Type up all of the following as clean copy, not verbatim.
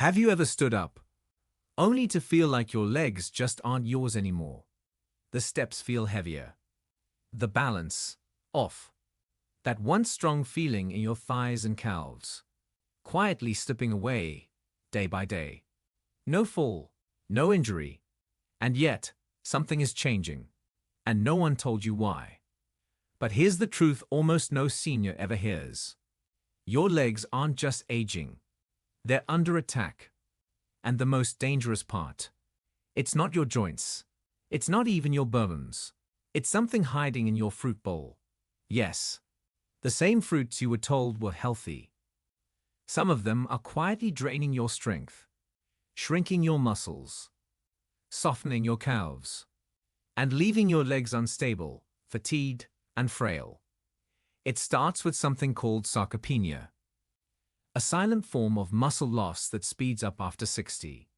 Have you ever stood up, only to feel like your legs just aren't yours anymore? The steps feel heavier. The balance off. That once strong feeling in your thighs and calves, quietly slipping away, day by day. No fall, no injury, and yet something is changing, and no one told you why. But here's the truth almost no senior ever hears. Your legs aren't just aging, they're under attack. And the most dangerous part, it's not your joints, it's not even your bones, it's something hiding in your fruit bowl. Yes, the same fruits you were told were healthy. Some of them are quietly draining your strength, shrinking your muscles, softening your calves, and leaving your legs unstable, fatigued, and frail. It starts with something called sarcopenia, a silent form of muscle loss that speeds up after 60.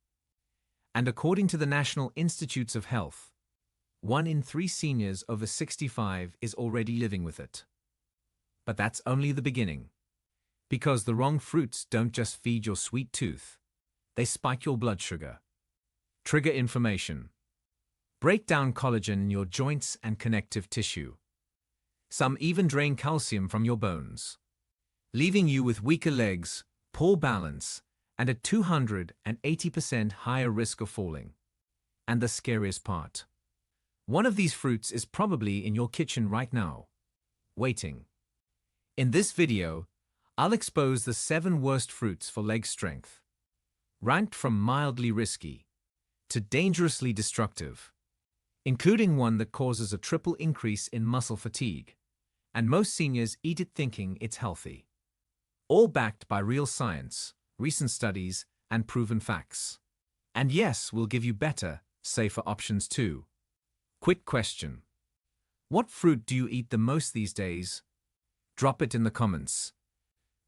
And according to the National Institutes of Health, 1 in 3 seniors over 65 is already living with it. But that's only the beginning. Because the wrong fruits don't just feed your sweet tooth, they spike your blood sugar, trigger inflammation, break down collagen in your joints and connective tissue. Some even drain calcium from your bones, leaving you with weaker legs, poor balance, and a 280% higher risk of falling. And the scariest part, one of these fruits is probably in your kitchen right now, waiting. In this video, I'll expose the 7 worst fruits for leg strength, ranked from mildly risky to dangerously destructive, including one that causes a triple increase in muscle fatigue, and most seniors eat it thinking it's healthy. All backed by real science, recent studies, and proven facts. And yes, we'll give you better, safer options too. Quick question. What fruit do you eat the most these days? Drop it in the comments,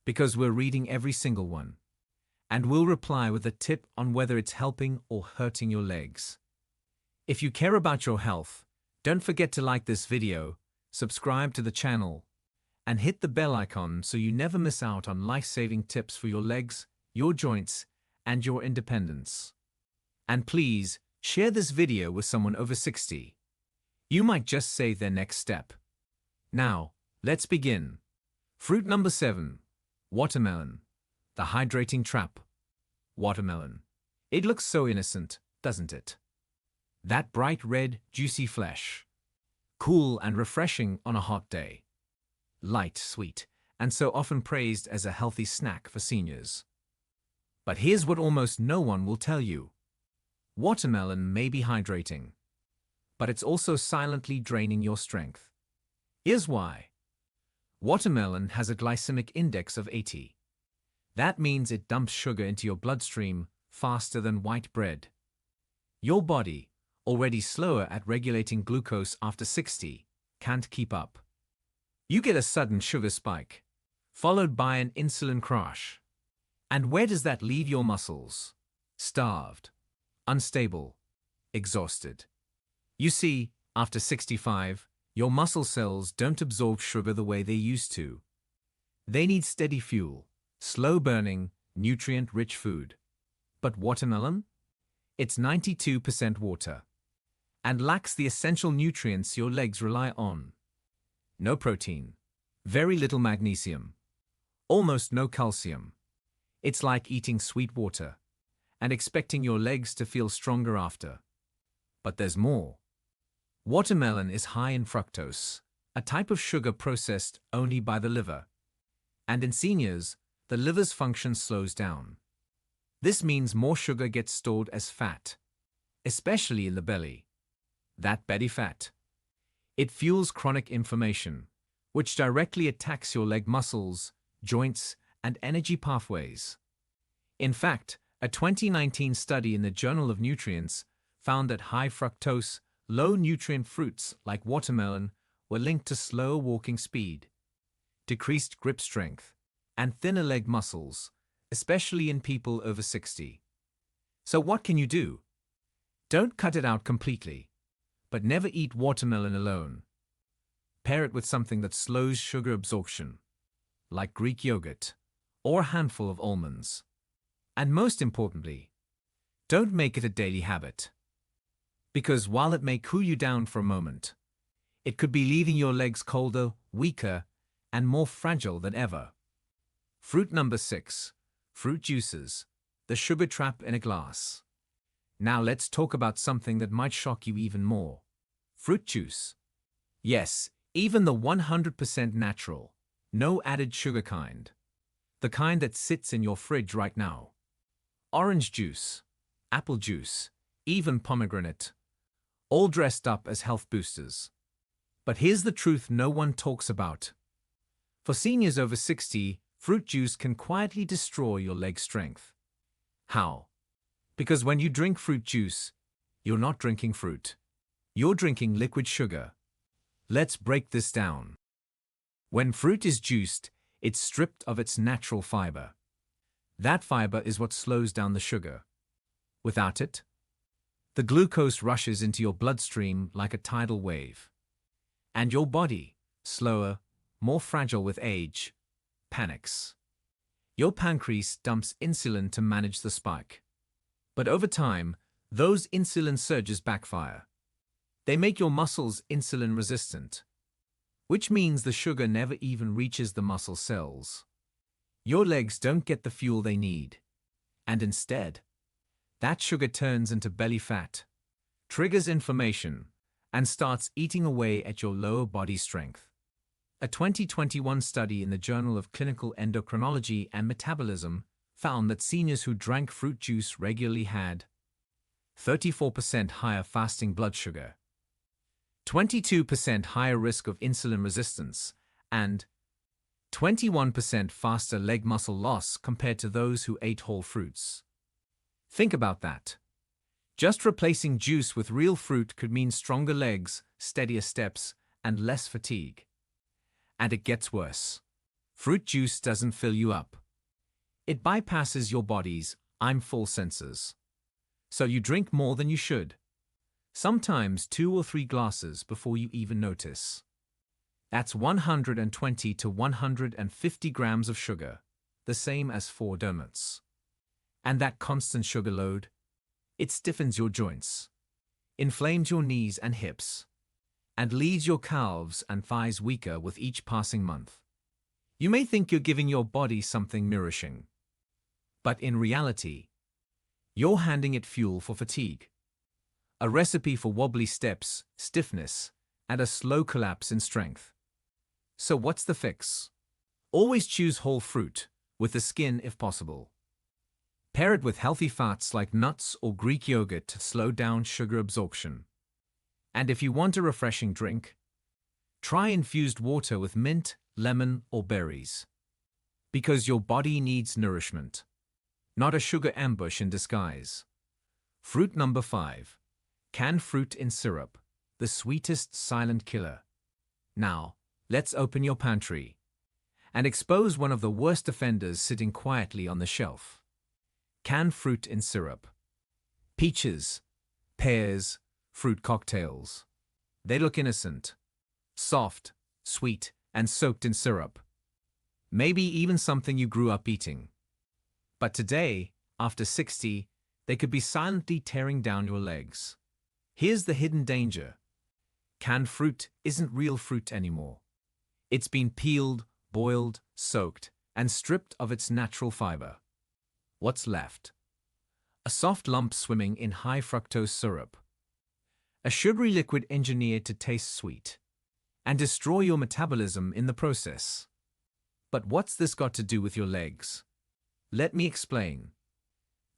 because we're reading every single one. And we'll reply with a tip on whether it's helping or hurting your legs. If you care about your health, don't forget to like this video, subscribe to the channel, and hit the bell icon so you never miss out on life-saving tips for your legs, your joints, and your independence. And please, share this video with someone over 60. You might just save their next step. Now, let's begin. Fruit number 7. Watermelon. The hydrating trap. Watermelon. It looks so innocent, doesn't it? That bright red, juicy flesh. Cool and refreshing on a hot day. Light, sweet, and so often praised as a healthy snack for seniors. But here's what almost no one will tell you. Watermelon may be hydrating, but it's also silently draining your strength. Here's why. Watermelon has a glycemic index of 80. That means it dumps sugar into your bloodstream faster than white bread. Your body, already slower at regulating glucose after 60, can't keep up. You get a sudden sugar spike, followed by an insulin crash. And where does that leave your muscles? Starved, unstable, exhausted. You see, after 65, your muscle cells don't absorb sugar the way they used to. They need steady fuel, slow-burning, nutrient-rich food. But watermelon? It's 92% water, and lacks the essential nutrients your legs rely on. No protein, very little magnesium, almost no calcium. It's like eating sweet water and expecting your legs to feel stronger after. But there's more. Watermelon is high in fructose, a type of sugar processed only by the liver. And in seniors, the liver's function slows down. This means more sugar gets stored as fat, especially in the belly. That belly fat. It fuels chronic inflammation, which directly attacks your leg muscles, joints, and energy pathways. In fact, a 2019 study in the Journal of Nutrients found that high fructose, low-nutrient fruits like watermelon were linked to slower walking speed, decreased grip strength, and thinner leg muscles, especially in people over 60. So what can you do? Don't cut it out completely, but never eat watermelon alone. Pair it with something that slows sugar absorption, like Greek yogurt or a handful of almonds. And most importantly, don't make it a daily habit. Because while it may cool you down for a moment, it could be leaving your legs colder, weaker, and more fragile than ever. Fruit number 6. Fruit juices. The sugar trap in a glass. Now let's talk about something that might shock you even more. Fruit juice. Yes, even the 100% natural, no added sugar kind. The kind that sits in your fridge right now. Orange juice, apple juice, even pomegranate. All dressed up as health boosters. But here's the truth no one talks about. For seniors over 60, fruit juice can quietly destroy your leg strength. How? Because when you drink fruit juice, you're not drinking fruit. You're drinking liquid sugar. Let's break this down. When fruit is juiced, it's stripped of its natural fiber. That fiber is what slows down the sugar. Without it, the glucose rushes into your bloodstream like a tidal wave. And your body, slower, more fragile with age, panics. Your pancreas dumps insulin to manage the spike. But over time, those insulin surges backfire. They make your muscles insulin resistant, which means the sugar never even reaches the muscle cells. Your legs don't get the fuel they need. And instead, that sugar turns into belly fat, triggers inflammation, and starts eating away at your lower body strength. A 2021 study in the Journal of Clinical Endocrinology and Metabolism found that seniors who drank fruit juice regularly had 34% higher fasting blood sugar, 22% higher risk of insulin resistance, and 21% faster leg muscle loss compared to those who ate whole fruits. Think about that. Just replacing juice with real fruit could mean stronger legs, steadier steps, and less fatigue. And it gets worse. Fruit juice doesn't fill you up. It bypasses your body's "I'm full" sensors. So you drink more than you should. Sometimes 2 or 3 glasses before you even notice. That's 120 to 150 grams of sugar, the same as 4 donuts. And that constant sugar load, it stiffens your joints, inflames your knees and hips, and leaves your calves and thighs weaker with each passing month. You may think you're giving your body something nourishing, but in reality, you're handing it fuel for fatigue. A recipe for wobbly steps, stiffness, and a slow collapse in strength. So what's the fix? Always choose whole fruit, with the skin if possible. Pair it with healthy fats like nuts or Greek yogurt to slow down sugar absorption. And if you want a refreshing drink, try infused water with mint, lemon, or berries. Because your body needs nourishment, not a sugar ambush in disguise. Fruit number 5. Canned fruit in syrup, the sweetest silent killer. Now, let's open your pantry and expose one of the worst offenders sitting quietly on the shelf. Canned fruit in syrup. Peaches, pears, fruit cocktails. They look innocent, soft, sweet, and soaked in syrup. Maybe even something you grew up eating. But today, after 60, they could be silently tearing down your legs. Here's the hidden danger. Canned fruit isn't real fruit anymore. It's been peeled, boiled, soaked, and stripped of its natural fiber. What's left? A soft lump swimming in high fructose syrup. A sugary liquid engineered to taste sweet and destroy your metabolism in the process. But what's this got to do with your legs? Let me explain.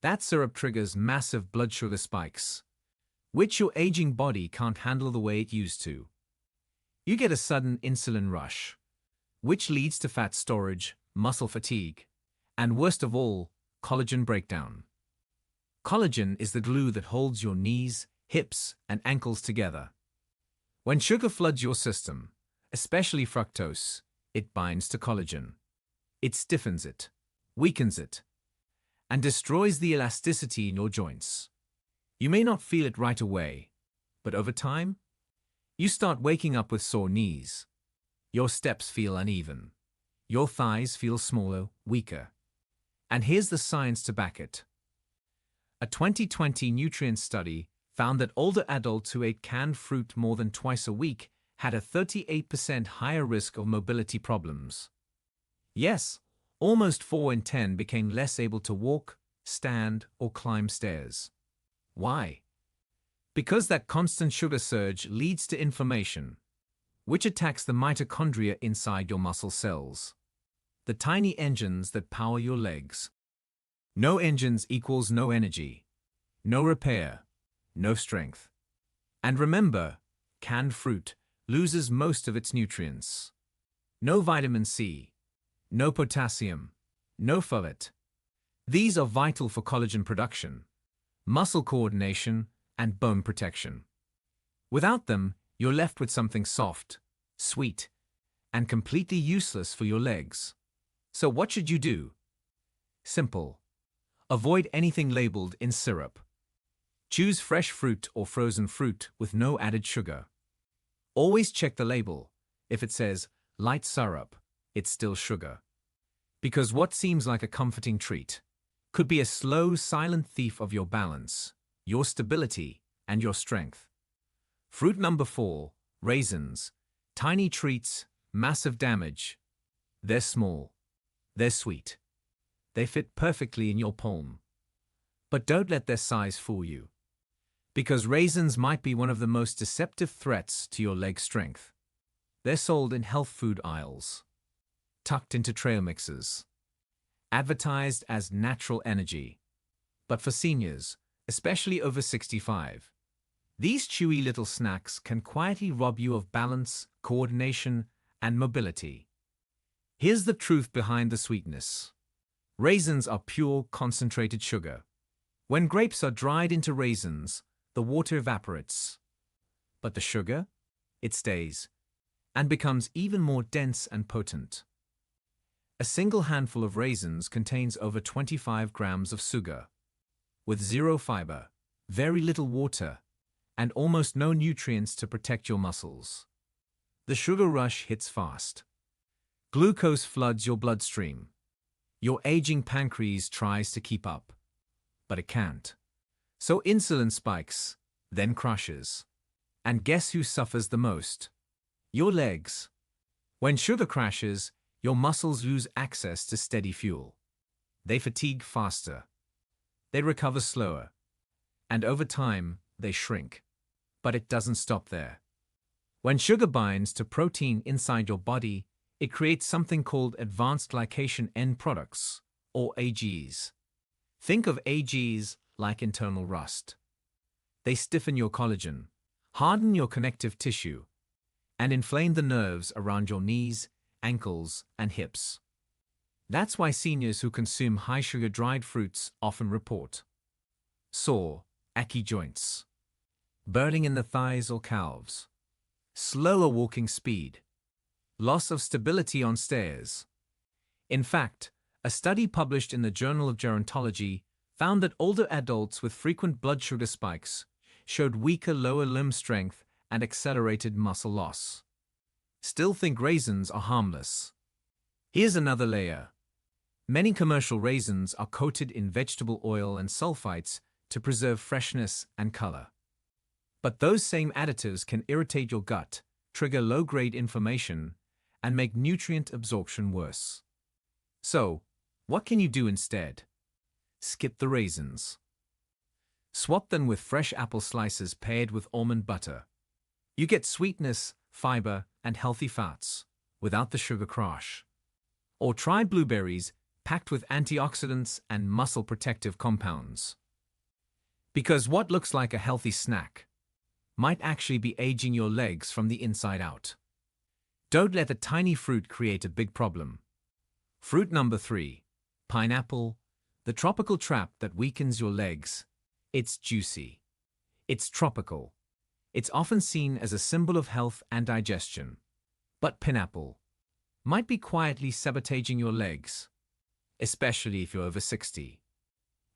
That syrup triggers massive blood sugar spikes, which your aging body can't handle the way it used to. You get a sudden insulin rush, which leads to fat storage, muscle fatigue, and worst of all, collagen breakdown. Collagen is the glue that holds your knees, hips, and ankles together. When sugar floods your system, especially fructose, it binds to collagen. It stiffens it, weakens it, and destroys the elasticity in your joints. You may not feel it right away, but over time, you start waking up with sore knees. Your steps feel uneven. Your thighs feel smaller, weaker. And here's the science to back it. A 2020 nutrient study found that older adults who ate canned fruit more than twice a week had a 38% higher risk of mobility problems. Yes, almost 4 in 10 became less able to walk, stand, or climb stairs. Why? Because that constant sugar surge leads to inflammation, which attacks the mitochondria inside your muscle cells, the tiny engines that power your legs. No engines equals no energy, no repair, no strength. And remember, canned fruit loses most of its nutrients. No vitamin C, no potassium, no folate. These are vital for collagen production, muscle coordination, and bone protection. Without them, you're left with something soft, sweet, and completely useless for your legs. So what should you do? Simple. Avoid anything labeled in syrup. Choose fresh fruit or frozen fruit with no added sugar. Always check the label. If it says light syrup, it's still sugar. Because what seems like a comforting treat could be a slow, silent thief of your balance, your stability, and your strength. Fruit number 4, raisins. Tiny treats, massive damage. They're small. They're sweet. They fit perfectly in your palm. But don't let their size fool you. Because raisins might be one of the most deceptive threats to your leg strength. They're sold in health food aisles, tucked into trail mixes, advertised as natural energy. But for seniors, especially over 65, these chewy little snacks can quietly rob you of balance, coordination, and mobility. Here's the truth behind the sweetness. Raisins are pure, concentrated sugar. When grapes are dried into raisins, the water evaporates. But the sugar? It stays, and becomes even more dense and potent. A single handful of raisins contains over 25 grams of sugar, with zero fiber, very little water, and almost no nutrients to protect your muscles. The sugar rush hits fast. Glucose floods your bloodstream. Your aging pancreas tries to keep up, but it can't. So insulin spikes, then crashes. And guess who suffers the most? Your legs. When sugar crashes, your muscles lose access to steady fuel. They fatigue faster. They recover slower. And over time, they shrink. But it doesn't stop there. When sugar binds to protein inside your body, it creates something called advanced glycation end products, or AGs. Think of AGs like internal rust. They stiffen your collagen, harden your connective tissue, and inflame the nerves around your knees, ankles, and hips. That's why seniors who consume high-sugar dried fruits often report sore, achy joints, burning in the thighs or calves, slower walking speed, loss of stability on stairs. In fact, a study published in the Journal of Gerontology found that older adults with frequent blood sugar spikes showed weaker lower limb strength and accelerated muscle loss. Still think raisins are harmless? Here's another layer. Many commercial raisins are coated in vegetable oil and sulfites to preserve freshness and color. But those same additives can irritate your gut, trigger low-grade inflammation, and make nutrient absorption worse. So, what can you do instead? Skip the raisins. Swap them with fresh apple slices paired with almond butter. You get sweetness, fiber, and healthy fats, without the sugar crash. Or try blueberries packed with antioxidants and muscle protective compounds. Because what looks like a healthy snack might actually be aging your legs from the inside out. Don't let the tiny fruit create a big problem. Fruit number 3, pineapple, the tropical trap that weakens your legs. It's juicy. It's tropical. It's often seen as a symbol of health and digestion. But pineapple might be quietly sabotaging your legs, especially if you're over 60.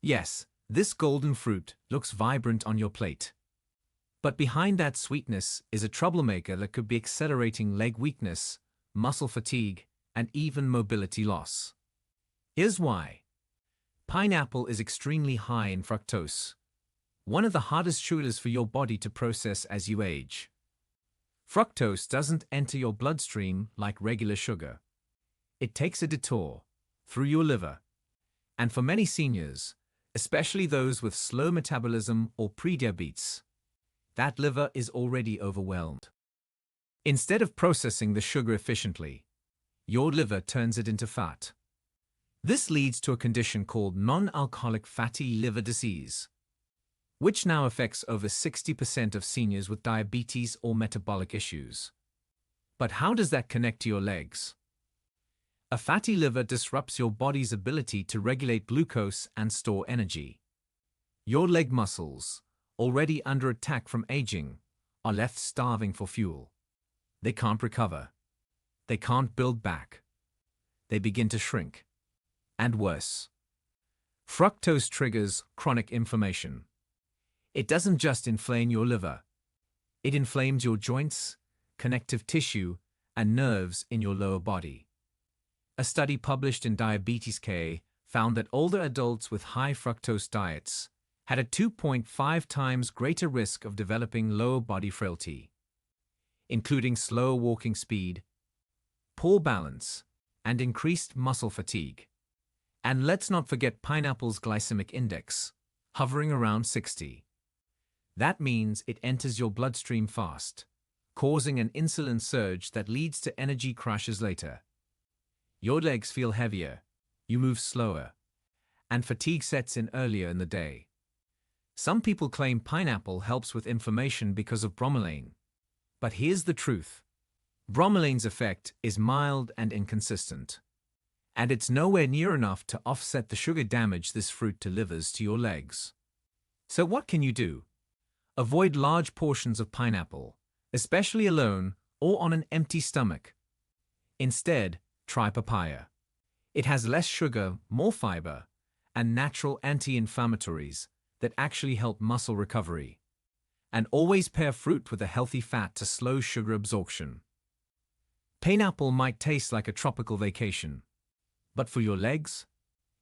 Yes, this golden fruit looks vibrant on your plate. But behind that sweetness is a troublemaker that could be accelerating leg weakness, muscle fatigue, and even mobility loss. Here's why. Pineapple is extremely high in fructose, one of the hardest sugars for your body to process as you age. Fructose doesn't enter your bloodstream like regular sugar. It takes a detour through your liver. And for many seniors, especially those with slow metabolism or prediabetes, that liver is already overwhelmed. Instead of processing the sugar efficiently, your liver turns it into fat. This leads to a condition called non-alcoholic fatty liver disease, which now affects over 60% of seniors with diabetes or metabolic issues. But how does that connect to your legs? A fatty liver disrupts your body's ability to regulate glucose and store energy. Your leg muscles, already under attack from aging, are left starving for fuel. They can't recover. They can't build back. They begin to shrink. And worse. Fructose triggers chronic inflammation. It doesn't just inflame your liver. It inflames your joints, connective tissue, and nerves in your lower body. A study published in Diabetes K found that older adults with high fructose diets had a 2.5 times greater risk of developing lower body frailty, including slower walking speed, poor balance, and increased muscle fatigue. And let's not forget pineapple's glycemic index, hovering around 60. That means it enters your bloodstream fast, causing an insulin surge that leads to energy crashes later. Your legs feel heavier, you move slower, and fatigue sets in earlier in the day. Some people claim pineapple helps with inflammation because of bromelain. But here's the truth. Bromelain's effect is mild and inconsistent. And it's nowhere near enough to offset the sugar damage this fruit delivers to your legs. So what can you do? Avoid large portions of pineapple, especially alone or on an empty stomach. Instead, try papaya. It has less sugar, more fiber, and natural anti-inflammatories that actually help muscle recovery. And always pair fruit with a healthy fat to slow sugar absorption. Pineapple might taste like a tropical vacation, but for your legs,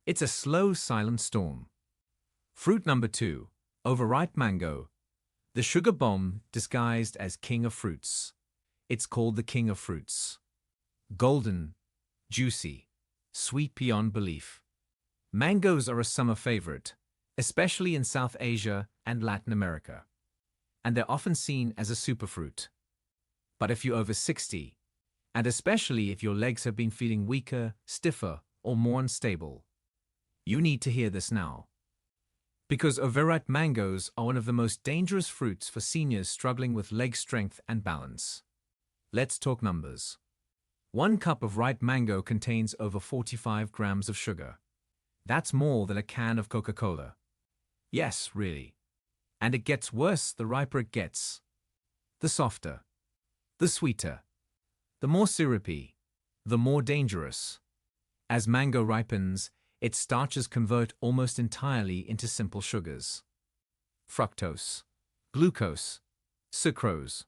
it's a slow, silent storm. Fruit number 2, overripe mango, the sugar bomb disguised as king of fruits. It's called the king of fruits. Golden, juicy, sweet beyond belief. Mangoes are a summer favorite, especially in South Asia and Latin America. And they're often seen as a superfruit. But if you're over 60, and especially if your legs have been feeling weaker, stiffer, or more unstable, you need to hear this now. Because overripe mangoes are one of the most dangerous fruits for seniors struggling with leg strength and balance. Let's talk numbers. 1 cup of ripe mango contains over 45 grams of sugar. That's more than a can of Coca-Cola. Yes, really. And it gets worse the riper it gets. The softer, the sweeter, the more syrupy, the more dangerous. As mango ripens, its starches convert almost entirely into simple sugars. Fructose, glucose, sucrose.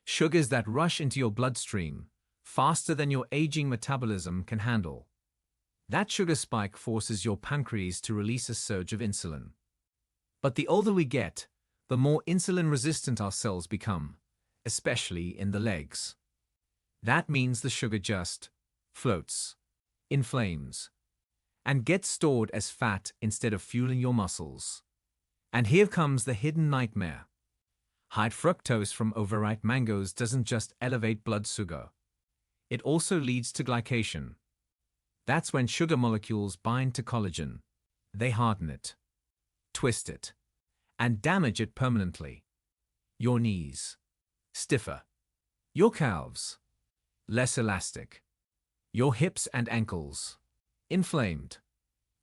Sugars that rush into your bloodstream faster than your aging metabolism can handle. That sugar spike forces your pancreas to release a surge of insulin. But the older we get, the more insulin-resistant our cells become, especially in the legs. That means the sugar just floats, inflames, and gets stored as fat instead of fueling your muscles. And here comes the hidden nightmare. High fructose from overripe mangoes doesn't just elevate blood sugar. It also leads to glycation. That's when sugar molecules bind to collagen. They harden it, twist it, and damage it permanently. Your knees, stiffer. Your calves, less elastic. Your hips and ankles, inflamed.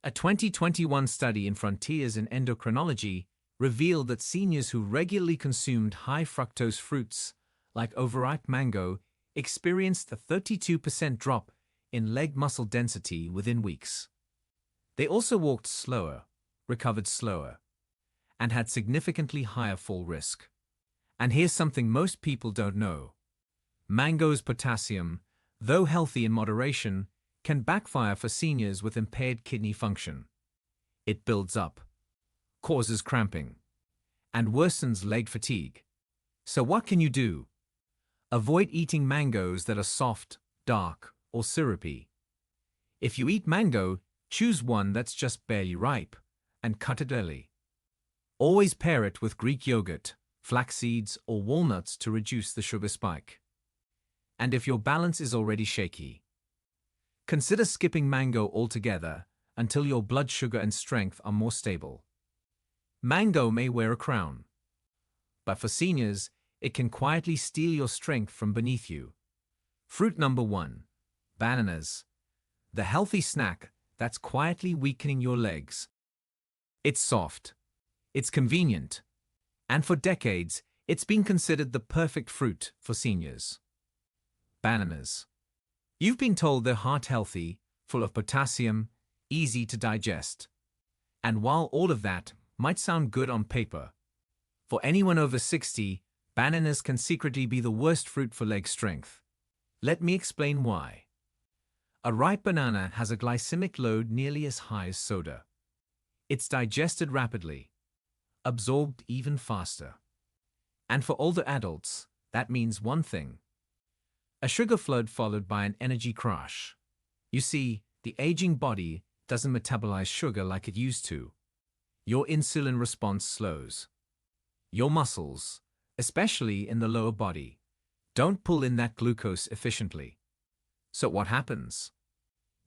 A 2021 study in Frontiers in Endocrinology revealed that seniors who regularly consumed high fructose fruits, like overripe mango, experienced a 32% drop in leg muscle density within weeks. They also walked slower, recovered slower, and had significantly higher fall risk. And here's something most people don't know. Mango's potassium, though healthy in moderation, can backfire for seniors with impaired kidney function. It builds up, causes cramping, and worsens leg fatigue. So what can you do? Avoid eating mangoes that are soft, dark, or syrupy. If you eat mango, choose one that's just barely ripe, and cut it early. Always pair it with Greek yogurt, flax seeds, or walnuts to reduce the sugar spike. And if your balance is already shaky, consider skipping mango altogether until your blood sugar and strength are more stable. Mango may wear a crown, but for seniors, it can quietly steal your strength from beneath you. Fruit number 1. Bananas. The healthy snack that's quietly weakening your legs. It's soft. It's convenient. And for decades, it's been considered the perfect fruit for seniors. Bananas. You've been told they're heart-healthy, full of potassium, easy to digest. And while all of that might sound good on paper, for anyone over 60, bananas can secretly be the worst fruit for leg strength. Let me explain why. A ripe banana has a glycemic load nearly as high as soda. It's digested rapidly, absorbed even faster. And for older adults, that means one thing: a sugar flood followed by an energy crash. You see, the aging body doesn't metabolize sugar like it used to. Your insulin response slows. Your muscles, especially in the lower body, don't pull in that glucose efficiently. So what happens?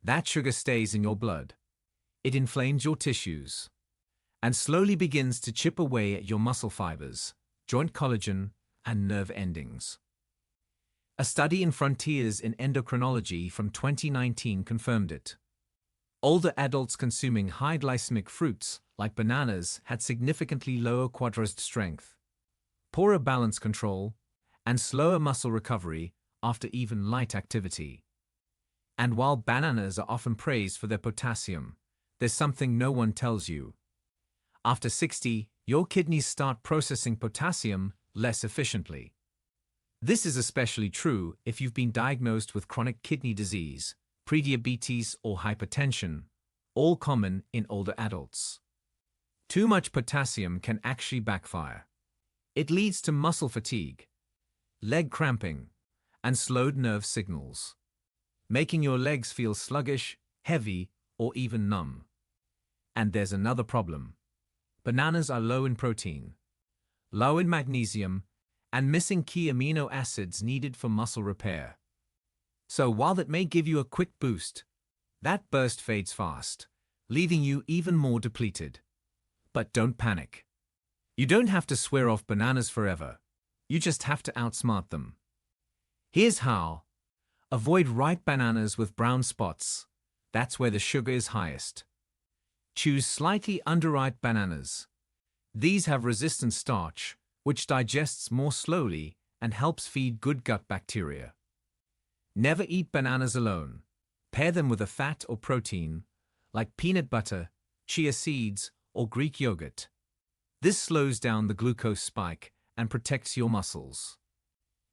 That sugar stays in your blood. It inflames your tissues and slowly begins to chip away at your muscle fibers, joint collagen, and nerve endings. A study in Frontiers in Endocrinology from 2019 confirmed it. Older adults consuming high glycemic fruits, like bananas, had significantly lower quadrist strength, poorer balance control, and slower muscle recovery after even light activity. And while bananas are often praised for their potassium, there's something no one tells you. After 60, your kidneys start processing potassium less efficiently. This is especially true if you've been diagnosed with chronic kidney disease, prediabetes, or hypertension, all common in older adults. Too much potassium can actually backfire. It leads to muscle fatigue, leg cramping, and slowed nerve signals, making your legs feel sluggish, heavy, or even numb. And there's another problem. Bananas are low in protein, low in magnesium, and missing key amino acids needed for muscle repair. So while that may give you a quick boost, that burst fades fast, leaving you even more depleted. But don't panic. You don't have to swear off bananas forever. You just have to outsmart them. Here's how. Avoid ripe bananas with brown spots. That's where the sugar is highest. Choose slightly underripe bananas. These have resistant starch, which digests more slowly and helps feed good gut bacteria. Never eat bananas alone. Pair them with a fat or protein, like peanut butter, chia seeds, or Greek yogurt. This slows down the glucose spike and protects your muscles.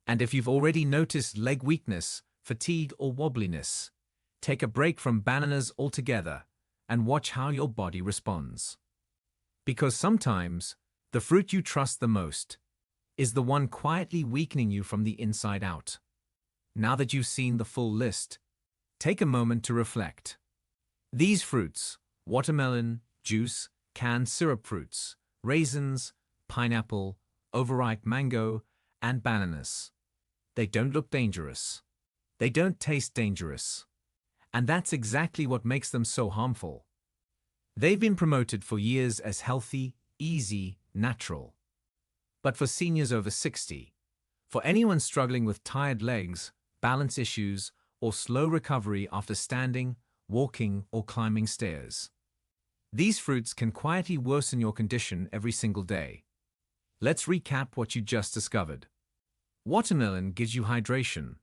And if you've already noticed leg weakness, fatigue, or wobbliness, take a break from bananas altogether and watch how your body responds. Because sometimes, the fruit you trust the most is the one quietly weakening you from the inside out. Now that you've seen the full list, take a moment to reflect. These fruits, watermelon, juice, canned syrup fruits, raisins, pineapple, overripe mango, and bananas. They don't look dangerous. They don't taste dangerous. And that's exactly what makes them so harmful. They've been promoted for years as healthy, easy, natural. But for seniors over 60, for anyone struggling with tired legs, balance issues, or slow recovery after standing, walking, or climbing stairs, these fruits can quietly worsen your condition every single day. Let's recap what you just discovered. Watermelon gives you hydration,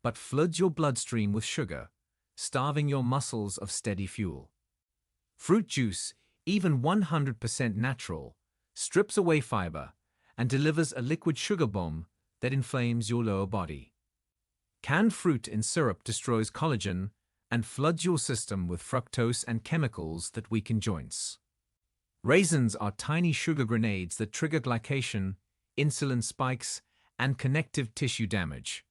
but floods your bloodstream with sugar, starving your muscles of steady fuel. Fruit juice, even 100% natural, strips away fiber and delivers a liquid sugar bomb that inflames your lower body. Canned fruit in syrup destroys collagen and floods your system with fructose and chemicals that weaken joints. Raisins are tiny sugar grenades that trigger glycation, insulin spikes, and connective tissue damage.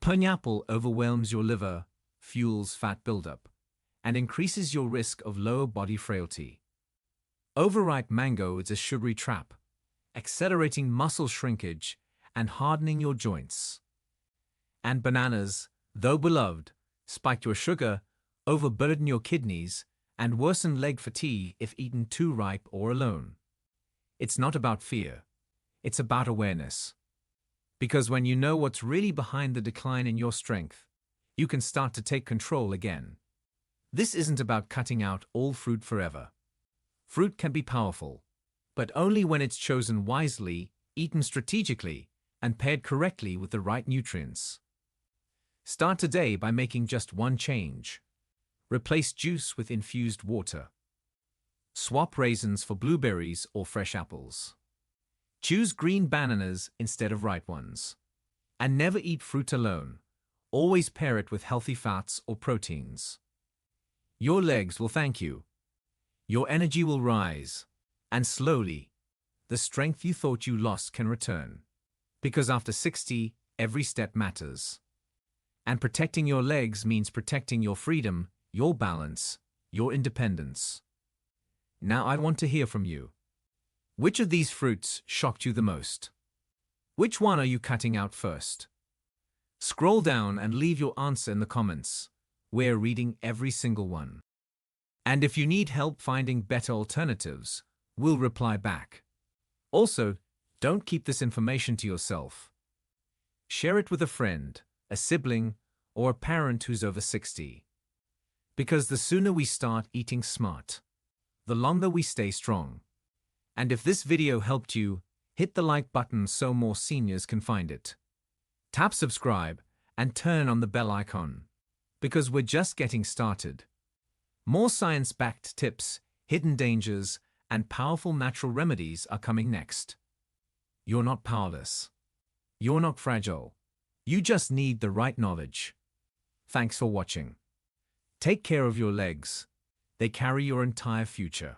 Pineapple overwhelms your liver, fuels fat buildup, and increases your risk of lower body frailty. Overripe mango is a sugary trap, accelerating muscle shrinkage and hardening your joints. And bananas, though beloved, spike your sugar, overburden your kidneys, and worsen leg fatigue if eaten too ripe or alone. It's not about fear. It's about awareness. Because when you know what's really behind the decline in your strength, you can start to take control again. This isn't about cutting out all fruit forever. Fruit can be powerful, but only when it's chosen wisely, eaten strategically, and paired correctly with the right nutrients. Start today by making just one change. Replace juice with infused water. Swap raisins for blueberries or fresh apples. Choose green bananas instead of ripe ones. And never eat fruit alone. Always pair it with healthy fats or proteins. Your legs will thank you. Your energy will rise. And slowly, the strength you thought you lost can return. Because after 60, every step matters. And protecting your legs means protecting your freedom, your balance, your independence. Now I want to hear from you. Which of these fruits shocked you the most? Which one are you cutting out first? Scroll down and leave your answer in the comments. We're reading every single one. And if you need help finding better alternatives, we'll reply back. Also, don't keep this information to yourself. Share it with a friend, a sibling, or a parent who's over 60. Because the sooner we start eating smart, the longer we stay strong. And if this video helped you, hit the like button so more seniors can find it. Tap subscribe and turn on the bell icon. Because we're just getting started. More science-backed tips, hidden dangers, and powerful natural remedies are coming next. You're not powerless. You're not fragile. You just need the right knowledge. Thanks for watching. Take care of your legs. They carry your entire future.